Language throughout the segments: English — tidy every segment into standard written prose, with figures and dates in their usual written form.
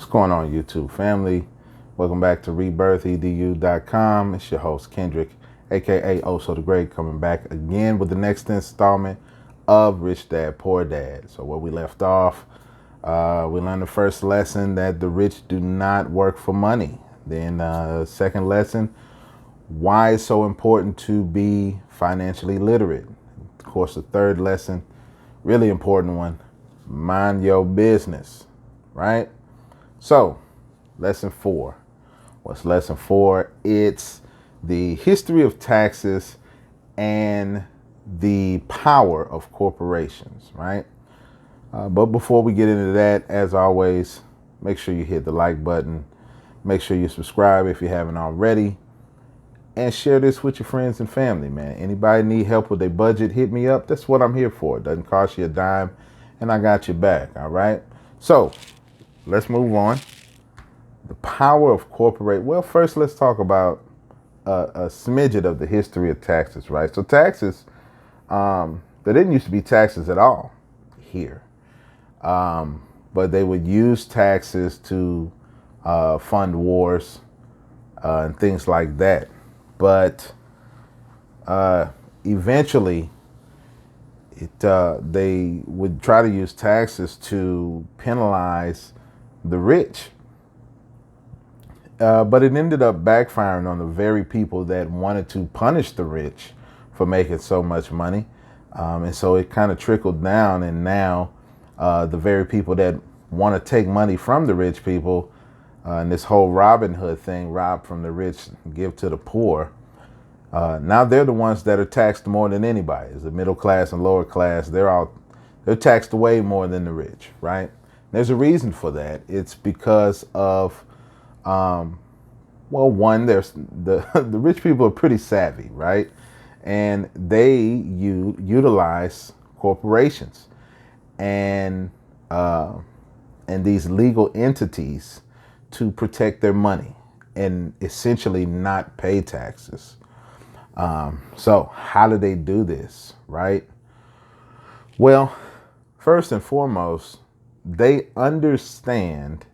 What's going on, YouTube family? Welcome back to rebirthedu.com. It's your host, Kendrick, aka Oso the Great, coming back again with the next installment of Rich Dad Poor Dad. So, where we left off, we learned the first lesson that the rich do not work for money. Then, second lesson, why it's so important to be financially literate. Of course, the third lesson, really important one, mind your business, right? So, lesson 4. What's lesson 4? It's the history of taxes and the power of corporations, right? But before we get into that, as always, make sure you hit the like button. Make sure you subscribe if you haven't already. And share this with your friends and family, man. Anybody need help with their budget, hit me up. That's what I'm here for. It doesn't cost you a dime, and I got your back, all right? So, let's move on. The power of corporate. Well, first let's talk about a smidget of the history of taxes, right? So taxes, there didn't used to be taxes at all here, but they would use taxes to fund wars and things like that. But eventually, they would try to use taxes to penalize the rich. But it ended up backfiring on the very people that wanted to punish the rich for making so much money. And so it kind of trickled down. And now the very people that want to take money from the rich people, and this whole Robin Hood thing, rob from the rich, give to the poor. Now they're the ones that are taxed more than anybody. It's the middle class and lower class. They're taxed way more than the rich, right? There's a reason for that. It's because of well, one, there's the rich people are pretty savvy, right? And they utilize corporations and these legal entities to protect their money and essentially not pay taxes. So how do they do this, right? Well, first and foremost, they understand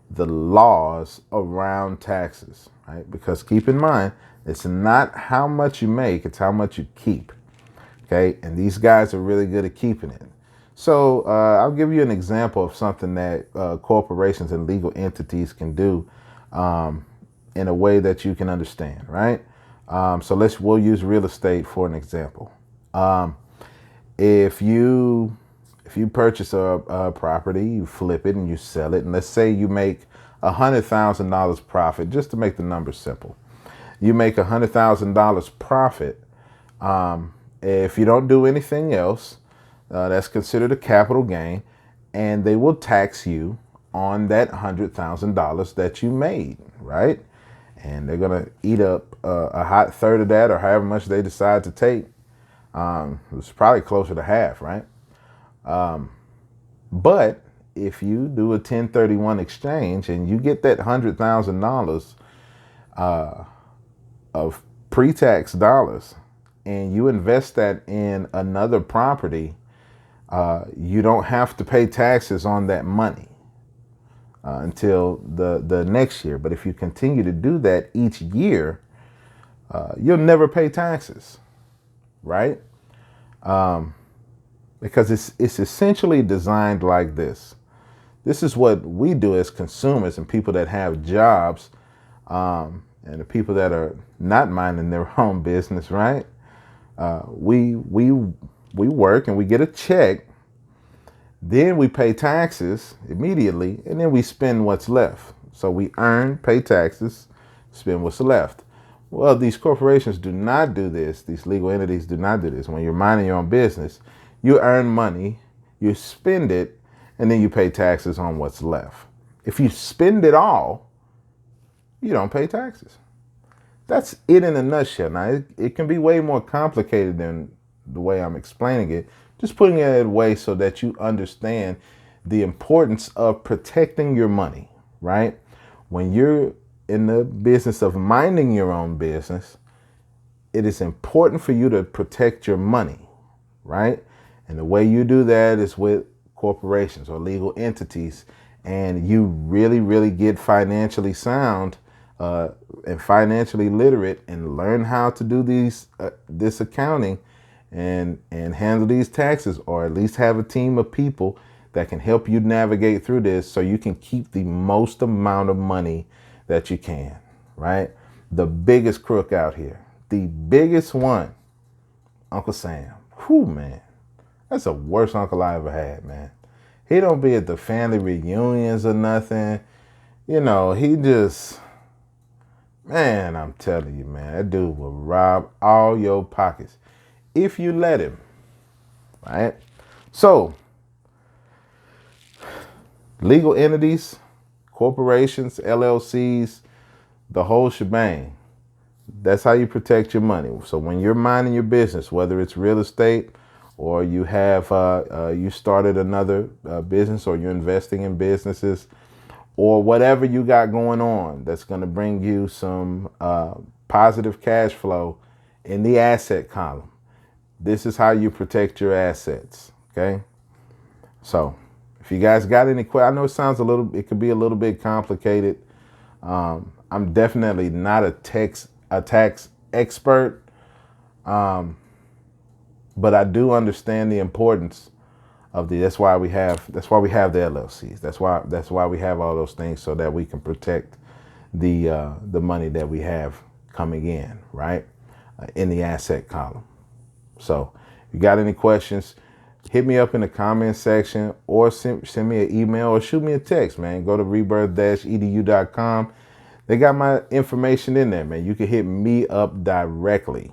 the laws around taxes, right? Because keep in mind, it's not how much you make, it's how much you keep. Okay. And these guys are really good at keeping it. So I'll give you an example of something that corporations and legal entities can do in a way that you can understand, right? So we'll use real estate for an example. If you purchase a property, you flip it and you sell it, and let's say you make $100,000 profit, just to make the numbers simple. You make $100,000 profit. If you don't do anything else, that's considered a capital gain, and they will tax you on that $100,000 that you made, right? And they're gonna eat up a hot third of that, or however much they decide to take. It's probably closer to half, right? But if you do a 1031 exchange and you get that $100,000 of pre-tax dollars and you invest that in another property, you don't have to pay taxes on that money until the next year. But if you continue to do that each year, you'll never pay taxes, right? Because it's essentially designed like this. This is what we do as consumers and people that have jobs, and the people that are not minding their own business, right? We work and we get a check, then we pay taxes immediately, and then we spend what's left. So we earn, pay taxes, spend what's left. Well, these corporations do not do this. These legal entities do not do this. When you're minding your own business, you earn money, you spend it, and then you pay taxes on what's left. If you spend it all, you don't pay taxes. That's it in a nutshell. Now, it can be way more complicated than the way I'm explaining it. Just putting it away so that you understand the importance of protecting your money, right? When you're in the business of minding your own business, it is important for you to protect your money, right? And the way you do that is with corporations or legal entities and you really, really get financially sound and financially literate and learn how to do this accounting and handle these taxes, or at least have a team of people that can help you navigate through this so you can keep the most amount of money that you can, right? The biggest crook out here, the biggest one, Uncle Sam. Whew, man. That's the worst uncle I ever had, man. He don't be at the family reunions or nothing. You know, he just, man, I'm telling you, man, that dude will rob all your pockets if you let him, right? So, legal entities, corporations, LLCs, the whole shebang. That's how you protect your money. So when you're minding your business, whether it's real estate or you have you started another business, or you're investing in businesses, or whatever you got going on that's going to bring you some positive cash flow in the asset column. This is how you protect your assets. Okay. So if you guys got any questions, I know it could be a little bit complicated. I'm definitely not a tax expert, but I do understand the importance of that's why we have the LLCs. That's why we have all those things, so that we can protect the money that we have coming in, right, in the asset column. So if you got any questions, hit me up in the comment section, or send me an email, or shoot me a text, man. Go to rebirth-edu.com. They got my information in there, man. You can hit me up directly,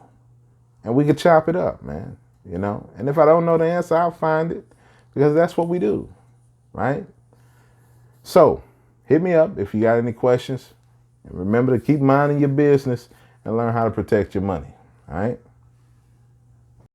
and we can chop it up, man. You know, and if I don't know the answer, I'll find it, because that's what we do, right? So hit me up if you got any questions, and remember to keep minding your business and learn how to protect your money, all right?